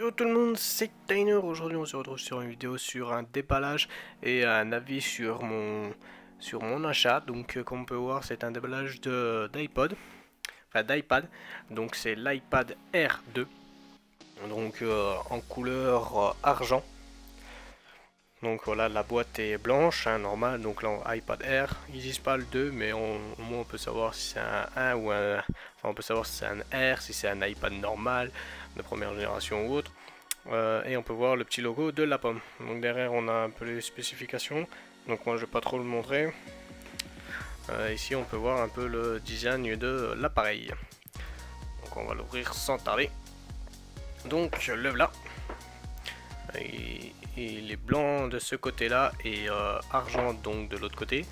Yo tout le monde, c'est Tyner. Aujourd'hui on se retrouve sur une vidéo sur un déballage et un avis sur mon achat. Donc comme on peut voir, c'est un déballage d'iPod, enfin d'iPad. Donc c'est l'iPad R2, donc en couleur argent. Donc voilà, la boîte est blanche, hein, normal, donc là iPad Air, ils disent pas le 2, mais au moins on peut savoir si c'est un 1 ou un... Enfin on peut savoir si c'est un R, si c'est un iPad normal, de première génération ou autre. Et on peut voir le petit logo de la pomme. Donc derrière on a un peu les spécifications, donc moi je vais pas trop le montrer. Ici on peut voir un peu le design de l'appareil. Donc on va l'ouvrir sans tarder. Donc le voilà. Et il est blanc de ce côté là et argent donc de l'autre côté.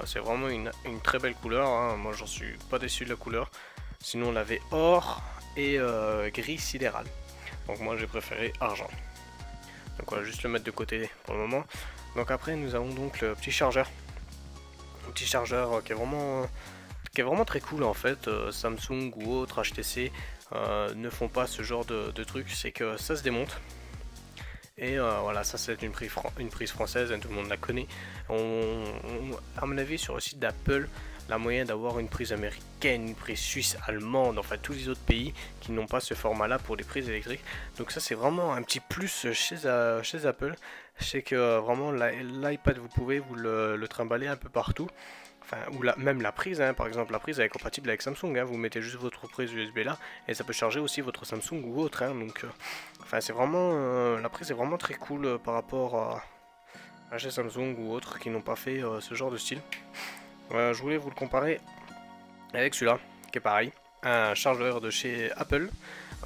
C'est vraiment une très belle couleur, hein. Moi j'en suis pas déçu de la couleur. Sinon on avait or et gris sidéral. Donc moi j'ai préféré argent. Donc on va juste le mettre de côté pour le moment. Donc après nous avons donc le petit chargeur. Un petit chargeur qui est vraiment très cool en fait. Samsung ou autres HTC ne font pas ce genre de truc. C'est que ça se démonte. Et voilà, ça c'est une prise française, hein, tout le monde la connaît. À mon avis, sur le site d'Apple, la moyen d'avoir une prise américaine, une prise suisse, allemande, enfin tous les autres pays qui n'ont pas ce format-là pour les prises électriques. Donc ça c'est vraiment un petit plus chez Apple. C'est que vraiment l'iPad, vous pouvez vous le trimballer un peu partout. Enfin, ou même la prise, hein, par exemple, la prise elle est compatible avec Samsung, hein, vous mettez juste votre prise USB là, et ça peut charger aussi votre Samsung ou autre, hein, donc, enfin, c'est vraiment, la prise est vraiment très cool par rapport à chez Samsung ou autres qui n'ont pas fait ce genre de style. Je voulais vous le comparer avec celui-là, qui est pareil, un chargeur de chez Apple,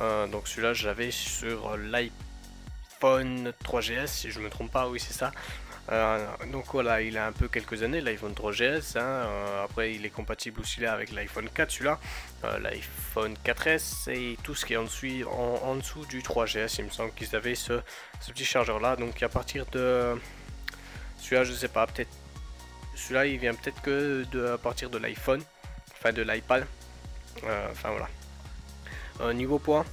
donc celui-là j'avais sur l'iPhone 3GS, si je me trompe pas, oui c'est ça. Donc voilà, il a un peu quelques années, l'iPhone 3GS, hein, après il est compatible aussi là avec l'iPhone 4, celui-là, l'iPhone 4S et tout ce qui est en dessous du 3GS, il me semble qu'ils avaient ce petit chargeur là, donc à partir de celui-là, je sais pas, peut-être, celui-là il vient peut-être que à partir de l'iPhone, enfin de l'iPad, enfin voilà. Niveau poids,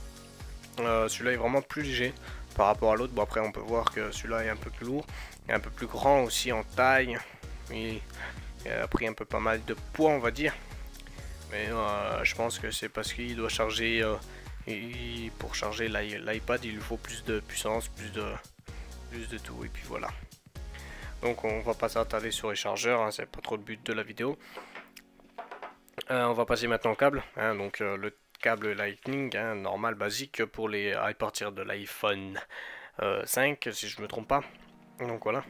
celui-là est vraiment plus léger par rapport à l'autre. Bon après on peut voir que celui-là est un peu plus lourd et un peu plus grand aussi en taille. Il a pris un peu pas mal de poids on va dire. Mais je pense que c'est parce qu'il doit charger pour charger l'iPad il lui faut plus de puissance, plus de tout et puis voilà. Donc on va pas s'attarder sur les chargeurs, hein, c'est pas trop le but de la vidéo. On va passer maintenant au câble, hein, donc le câble Lightning, hein, normal, basique pour à partir de l'iPhone 5 si je me trompe pas. Donc voilà.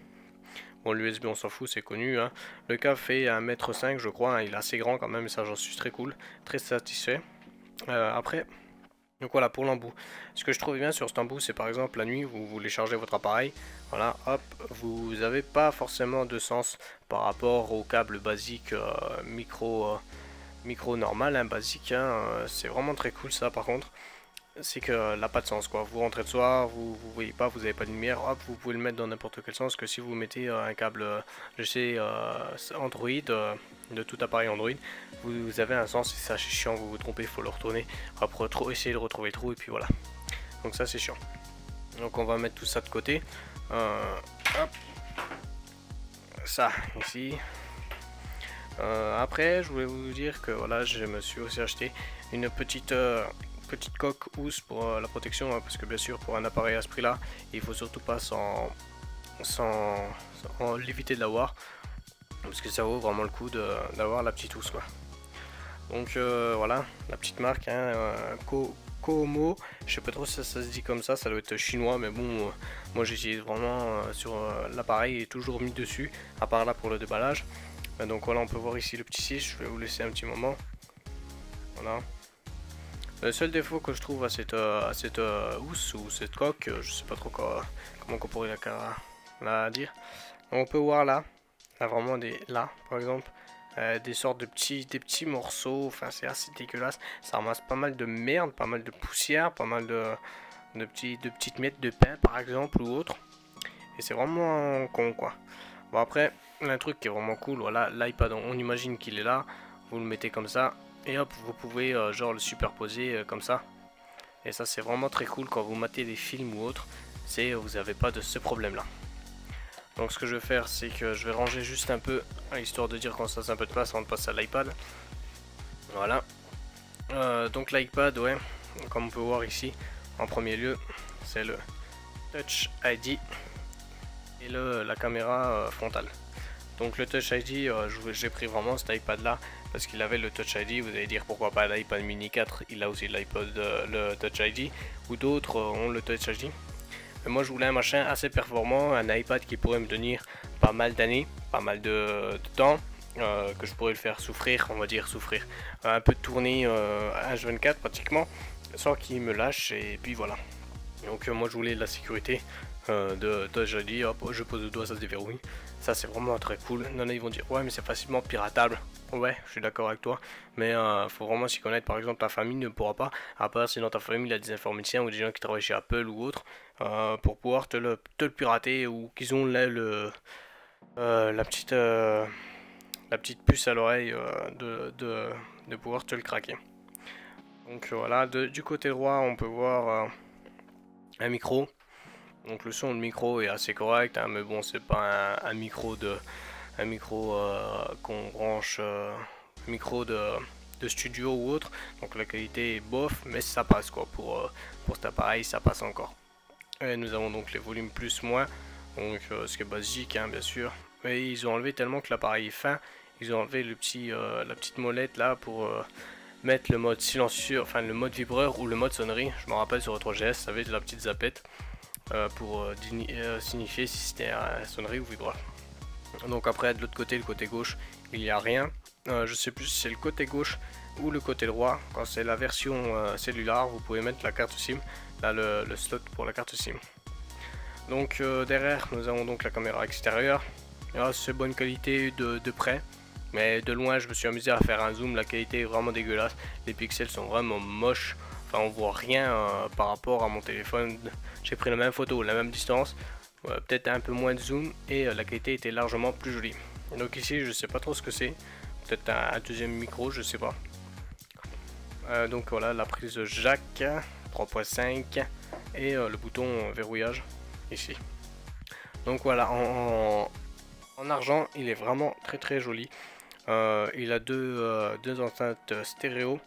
Bon, l'USB on s'en fout, c'est connu, hein. Le câble fait 1,5 m je crois, hein, il est assez grand quand même, et ça j'en suis très cool, très satisfait. Après, donc voilà pour l'embout. Ce que je trouve bien sur cet embout, c'est par exemple la nuit, vous voulez charger votre appareil, voilà, hop, vous n'avez pas forcément de sens par rapport au câble basique micro normal, hein, basique, hein, c'est vraiment très cool ça par contre. C'est que n'a pas de sens quoi, vous rentrez de soir, vous voyez pas, vous avez pas de lumière, hop, vous pouvez le mettre dans n'importe quel sens, que si vous mettez un câble, je sais, Android, de tout appareil Android, vous avez un sens, et ça c'est chiant, vous vous trompez, il faut le retourner, après essayer de retrouver le trou, et puis voilà. Donc ça c'est chiant. Donc on va mettre tout ça de côté. Hop. Ça, ici. Après, je voulais vous dire que voilà, je me suis aussi acheté une petite coque housse pour la protection, hein, parce que bien sûr pour un appareil à ce prix là il faut surtout pas l'éviter de l'avoir, parce que ça vaut vraiment le coup d'avoir la petite housse quoi. Donc voilà la petite marque, hein, Komo, je sais pas trop si ça se dit comme ça doit être chinois, mais bon, moi j'utilise vraiment sur l'appareil, il est toujours mis dessus, à part là pour le déballage. Donc voilà, on peut voir ici le petit 6, je vais vous laisser un petit moment. Voilà. Le seul défaut que je trouve à cette housse ou cette coque, je sais pas trop comment on pourrait la dire. Donc on peut voir là vraiment là par exemple, des sortes de petits morceaux, enfin c'est assez dégueulasse. Ça ramasse pas mal de merde, pas mal de poussière, pas mal de petites miettes de pain par exemple ou autre. Et c'est vraiment con quoi. Bon après, un truc qui est vraiment cool, voilà, l'iPad, on imagine qu'il est là, vous le mettez comme ça, et hop, vous pouvez genre le superposer comme ça. Et ça c'est vraiment très cool quand vous matez des films ou autres, c'est vous n'avez pas de ce problème là. Donc ce que je vais faire, c'est que je vais ranger juste un peu, histoire de dire qu'on se laisse un peu de place avant de passer à l'iPad. Voilà. Donc l'iPad, ouais, comme on peut voir ici, en premier lieu, c'est le Touch ID et la caméra frontale. Donc le Touch ID, j'ai pris vraiment cet iPad là parce qu'il avait le Touch ID. Vous allez dire pourquoi pas l'iPad mini 4, il a aussi l'iPod, le Touch ID, ou d'autres ont le Touch ID. Mais moi je voulais un machin assez performant, un iPad qui pourrait me tenir pas mal d'années, pas mal de temps, que je pourrais le faire souffrir, on va dire souffrir, un peu de tourner H24 pratiquement, sans qu'il me lâche, et puis voilà. Donc moi je voulais de la sécurité de Touch ID, hop, je pose le doigt, ça se déverrouille. Ça c'est vraiment très cool. Il y en a, ils vont dire ouais mais c'est facilement piratable. Ouais, je suis d'accord avec toi, mais faut vraiment s'y connaître. Par exemple, ta famille ne pourra pas, à part si dans ta famille il y a des informaticiens ou des gens qui travaillent chez Apple ou autre, pour pouvoir te le pirater, ou qu'ils ont là la petite puce à l'oreille de pouvoir te le craquer. Donc voilà, du côté droit on peut voir un micro. Donc le son de micro est assez correct, hein, mais bon c'est pas un micro qu'on branche, micro de studio ou autre, donc la qualité est bof, mais ça passe quoi, pour cet appareil ça passe encore. Et nous avons donc les volumes plus moins, donc ce qui est basique hein, bien sûr, mais ils ont enlevé tellement que l'appareil est fin, ils ont enlevé la petite molette là pour mettre le mode silencieux, enfin le mode vibreur ou le mode sonnerie. Je me rappelle sur 3GS ça avait de la petite zapette pour signifier si c'était sonnerie ou vibreur. Donc après de l'autre côté, le côté gauche, il n'y a rien. Je sais plus si c'est le côté gauche ou le côté droit. Quand c'est la version cellulaire, vous pouvez mettre la carte SIM, là le slot pour la carte SIM. Donc derrière, nous avons donc la caméra extérieure. C'est bonne qualité de près, mais de loin, je me suis amusé à faire un zoom. La qualité est vraiment dégueulasse. Les pixels sont vraiment moches. Enfin, on voit rien par rapport à mon téléphone. J'ai pris la même photo, la même distance. Peut-être un peu moins de zoom et la qualité était largement plus jolie. Donc ici je sais pas trop ce que c'est, peut-être un deuxième micro, je sais pas. Donc voilà la prise jack 3.5 et le bouton verrouillage ici. Donc voilà, en argent il est vraiment très joli. Il a deux enceintes stéréo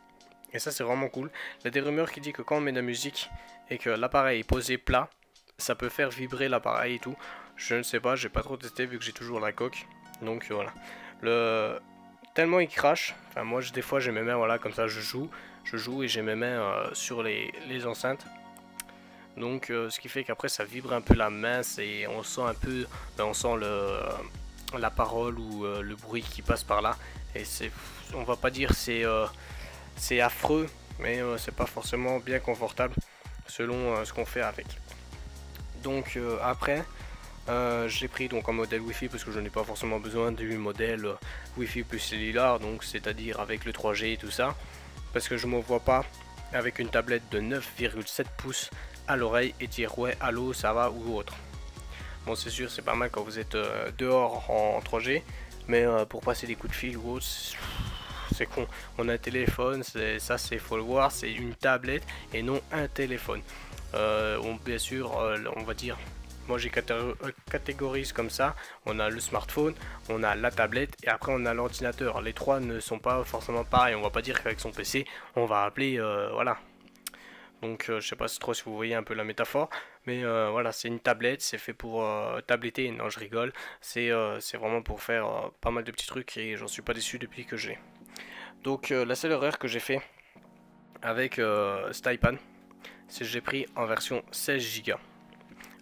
et ça c'est vraiment cool. Il y a des rumeurs qui disent que quand on met de la musique et que l'appareil est posé plat, ça peut faire vibrer l'appareil et tout. Je ne sais pas, j'ai pas trop testé vu que j'ai toujours la coque. Donc voilà. Tellement il crache. Enfin moi des fois j'ai mes mains, voilà, comme ça je joue et j'ai mes mains sur les enceintes. Donc ce qui fait qu'après ça vibre un peu la main et on sent un peu, on sent la parole ou le bruit qui passe par là. Et on va pas dire c'est affreux, mais c'est pas forcément bien confortable selon ce qu'on fait avec. Donc après j'ai pris donc un modèle Wi-Fi parce que je n'ai pas forcément besoin du modèle Wi-Fi plus cellulaire, donc c'est-à-dire avec le 3G et tout ça, parce que je me vois pas avec une tablette de 9,7 pouces à l'oreille et dire ouais allô ça va ou autre. Bon c'est sûr c'est pas mal quand vous êtes dehors en 3G, mais pour passer des coups de fil ou autre c'est con. On a un téléphone, ça c'est faut le voir, c'est une tablette et non un téléphone. Bien sûr, on va dire, moi j'ai catégorise comme ça, on a le smartphone, on a la tablette et après on a l'ordinateur. Les trois ne sont pas forcément pareils, on va pas dire qu'avec son PC on va appeler, voilà. Donc je sais pas trop si vous voyez un peu la métaphore, mais voilà, c'est une tablette, c'est fait pour tabletter, non je rigole, c'est vraiment pour faire pas mal de petits trucs et j'en suis pas déçu depuis que je l'ai. Donc la seule erreur que j'ai fait avec cet iPad, c'est que j'ai pris en version 16 Go.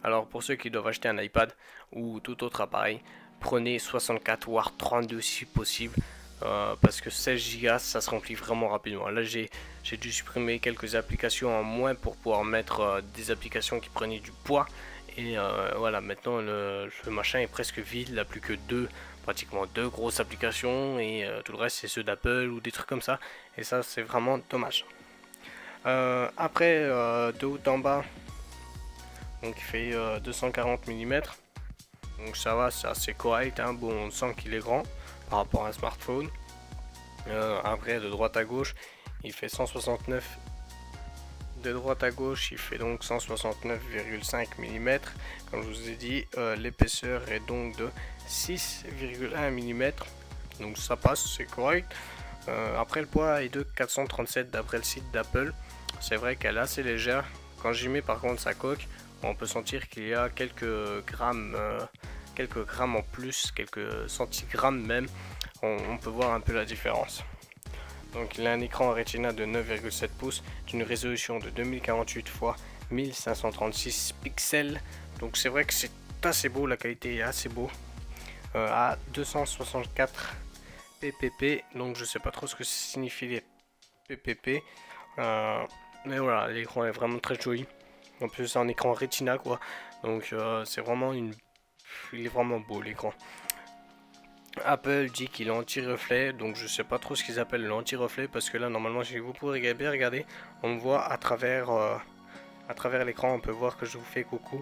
Alors pour ceux qui doivent acheter un iPad ou tout autre appareil, prenez 64 voire 32 si possible, parce que 16 Go ça se remplit vraiment rapidement. Là j'ai dû supprimer quelques applications en moins pour pouvoir mettre des applications qui prenaient du poids. Et voilà, maintenant le machin est presque vide, il n'a plus que pratiquement deux grosses applications et tout le reste c'est ceux d'Apple ou des trucs comme ça. Et ça c'est vraiment dommage. Après de haut en bas, donc il fait 240 mm, donc ça va, c'est assez correct, hein. Bon on sent qu'il est grand par rapport à un smartphone. Après de droite à gauche il fait 169 De droite à gauche, il fait donc 169,5 mm. Comme je vous ai dit, l'épaisseur est donc de 6,1 mm. Donc ça passe, c'est correct. Après, le poids est de 437 d'après le site d'Apple. C'est vrai qu'elle est assez légère. Quand j'y mets par contre sa coque, on peut sentir qu'il y a quelques grammes en plus, quelques centigrammes même. On peut voir un peu la différence. Donc il a un écran Retina de 9,7 pouces d'une résolution de 2048 x 1536 pixels. Donc c'est vrai que c'est assez beau, la qualité est assez beau. À 264 ppp, donc je sais pas trop ce que signifie les ppp. Mais voilà, l'écran est vraiment très joli. En plus c'est un écran Retina quoi. Donc c'est vraiment il est vraiment beau l'écran. Apple dit qu'il est anti-reflet, donc je sais pas trop ce qu'ils appellent l'anti-reflet parce que là normalement si vous pourrez bien regarder, on me voit à travers l'écran, on peut voir que je vous fais coucou.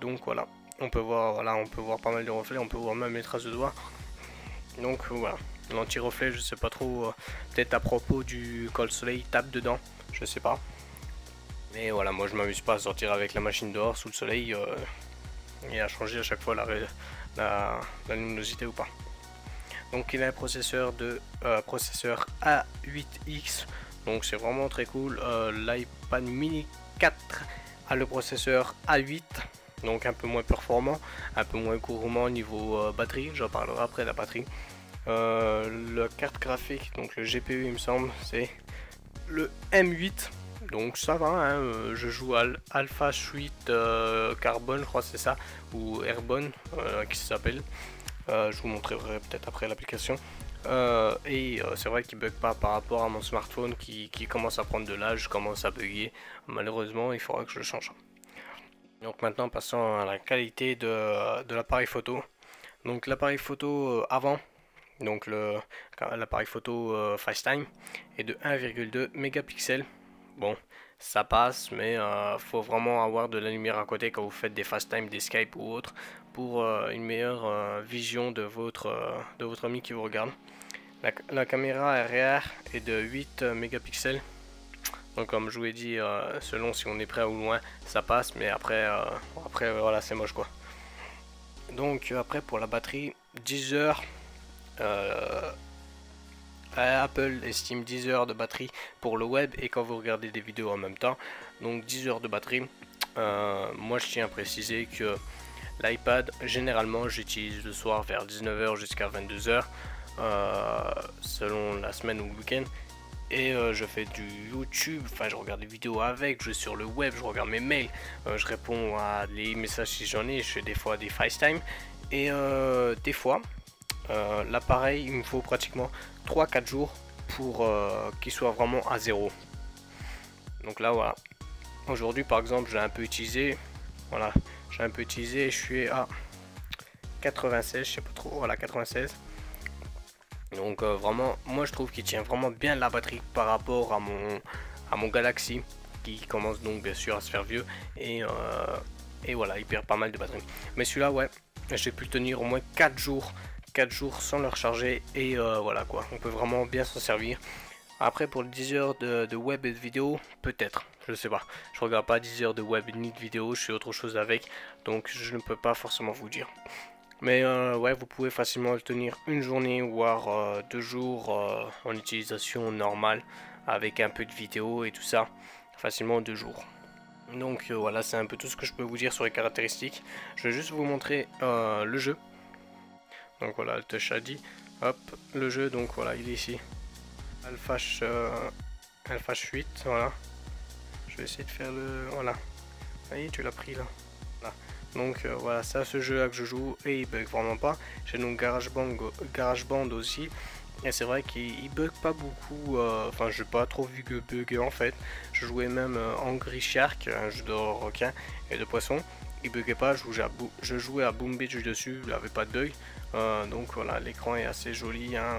Donc voilà, on peut voir pas mal de reflets, on peut voir même les traces de doigts. Donc voilà, l'anti-reflet je sais pas trop, peut-être à propos du quand le soleil tape dedans, je sais pas. Mais voilà, moi je m'amuse pas à sortir avec la machine dehors sous le soleil et à changer à chaque fois la luminosité ou pas. Donc il a un processeur A8X, donc c'est vraiment très cool. L'iPad mini 4 a le processeur A8, donc un peu moins performant, un peu moins gourmand niveau batterie, j'en parlerai après la batterie. La carte graphique, donc le GPU il me semble, c'est le M8. Donc ça va, hein, je joue à Alpha Suite Carbone, je crois c'est ça, ou Airborne qui s'appelle. Je vous montrerai peut-être après l'application. C'est vrai qu'il bug pas par rapport à mon smartphone qui commence à prendre de l'âge, commence à bugger. Malheureusement, il faudra que je le change. Donc maintenant, passons à la qualité de l'appareil photo. Donc l'appareil photo avant, donc l'appareil photo FaceTime est de 1,2 mégapixels. Bon, ça passe, mais faut vraiment avoir de la lumière à côté quand vous faites des FaceTime, des Skype ou autre, pour une meilleure vision de votre ami qui vous regarde. La caméra arrière est de 8 mégapixels. Donc comme je vous ai dit, selon si on est près ou loin, ça passe, mais après voilà, c'est moche quoi. Donc après pour la batterie, 10 heures. Apple estime 10 heures de batterie pour le web et quand vous regardez des vidéos en même temps. Donc 10 heures de batterie. Moi je tiens à préciser que l'iPad généralement j'utilise le soir vers 19 h jusqu'à 22 h selon la semaine ou le week-end. Et je fais du YouTube, enfin je regarde des vidéos avec, je vais sur le web, je regarde mes mails, je réponds à les messages si j'en ai, je fais des fois des FaceTime. Et des fois, l'appareil il me faut pratiquement 3-4 jours pour qu'il soit vraiment à zéro. Donc là voilà, aujourd'hui par exemple j'ai un peu utilisé, voilà, je suis à 96, je sais pas trop, voilà 96. Donc vraiment, moi je trouve qu'il tient vraiment bien la batterie par rapport à mon Galaxy qui commence donc bien sûr à se faire vieux et voilà, il perd pas mal de batterie. Mais celui-là, ouais, j'ai pu le tenir au moins 4 jours sans le recharger et voilà quoi, on peut vraiment bien s'en servir. Après pour les 10 heures de web et de vidéo, peut-être, je sais pas, je regarde pas 10 heures de web ni de vidéo, je fais autre chose avec, donc je ne peux pas forcément vous dire. Mais ouais, vous pouvez facilement le tenir une journée, voire 2 jours en utilisation normale, avec un peu de vidéo et tout ça, facilement 2 jours. Donc voilà, c'est un peu tout ce que je peux vous dire sur les caractéristiques. Je vais juste vous montrer le jeu. Donc voilà, le Touch ID, hop, le jeu, donc voilà, il est ici. Alpha 8, voilà. Je vais essayer de faire le... Voilà. Allez, tu l'as pris là. Voilà. Donc voilà, c'est ce jeu là que je joue et il bug vraiment pas. J'ai donc GarageBand aussi. Et c'est vrai qu'il bug pas beaucoup. Enfin, j'ai pas trop vu que bugger en fait. Je jouais même Angry Shark, un jeu de requin et de poisson. Il buguait pas, je jouais à Boom Beach dessus, il avait pas de bug. Donc voilà, l'écran est assez joli. Hein,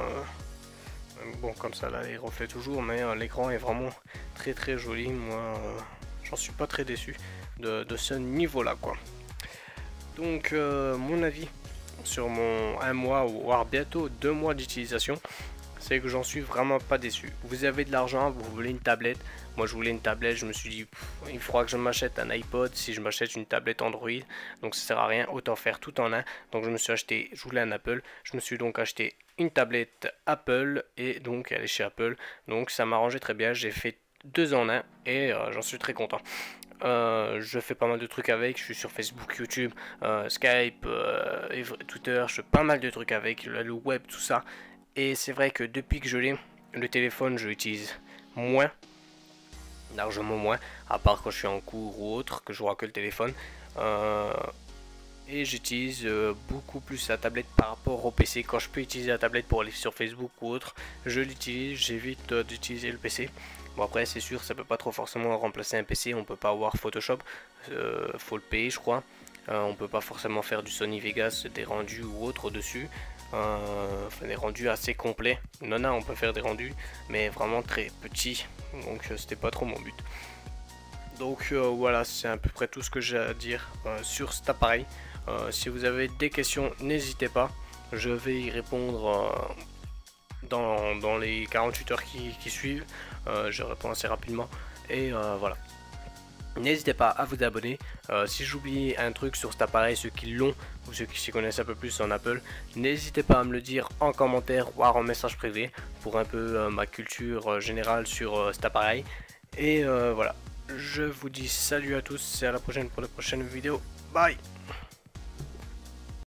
bon, comme ça là, il reflète toujours, mais l'écran est vraiment très joli. Moi, j'en suis pas très déçu de ce niveau là quoi. Donc mon avis sur mon 1 mois ou voire bientôt 2 mois d'utilisation, c'est que j'en suis vraiment pas déçu. Vous avez de l'argent, vous voulez une tablette. Moi je voulais une tablette, je me suis dit il faudra que je m'achète un iPod si je m'achète une tablette Android. Donc ça sert à rien, autant faire tout en un. Donc je me suis acheté, je voulais un Apple. Je me suis donc acheté une tablette Apple et donc elle est chez Apple. Donc ça m'arrangeait très bien, j'ai fait 2 en 1 et j'en suis très content. Je fais pas mal de trucs avec, je suis sur Facebook, YouTube, Skype, Twitter, je fais pas mal de trucs avec, le web, tout ça. Et c'est vrai que depuis que je l'ai, le téléphone, je l'utilise moins, largement moins, à part quand je suis en cours ou autre, que je vois que le téléphone. Et j'utilise beaucoup plus la tablette par rapport au PC. Quand je peux utiliser la tablette pour aller sur Facebook ou autre, je l'utilise, j'évite d'utiliser le PC. Bon après c'est sûr ça peut pas trop forcément remplacer un PC, on peut pas avoir Photoshop, faut le payer je crois. On peut pas forcément faire du Sony Vegas, des rendus ou autre dessus. Enfin des rendus assez complets. Non, on peut faire des rendus, mais vraiment très petits. Donc c'était pas trop mon but. Donc voilà, c'est à peu près tout ce que j'ai à dire sur cet appareil. Si vous avez des questions, n'hésitez pas. Je vais y répondre dans les 48 heures qui suivent. Je réponds assez rapidement. Et voilà. N'hésitez pas à vous abonner. Si j'oublie un truc sur cet appareil, ceux qui l'ont ou ceux qui s'y connaissent un peu plus en Apple, n'hésitez pas à me le dire en commentaire ou en message privé pour un peu ma culture générale sur cet appareil. Et voilà. Je vous dis salut à tous et à la prochaine pour la prochaine vidéo. Bye!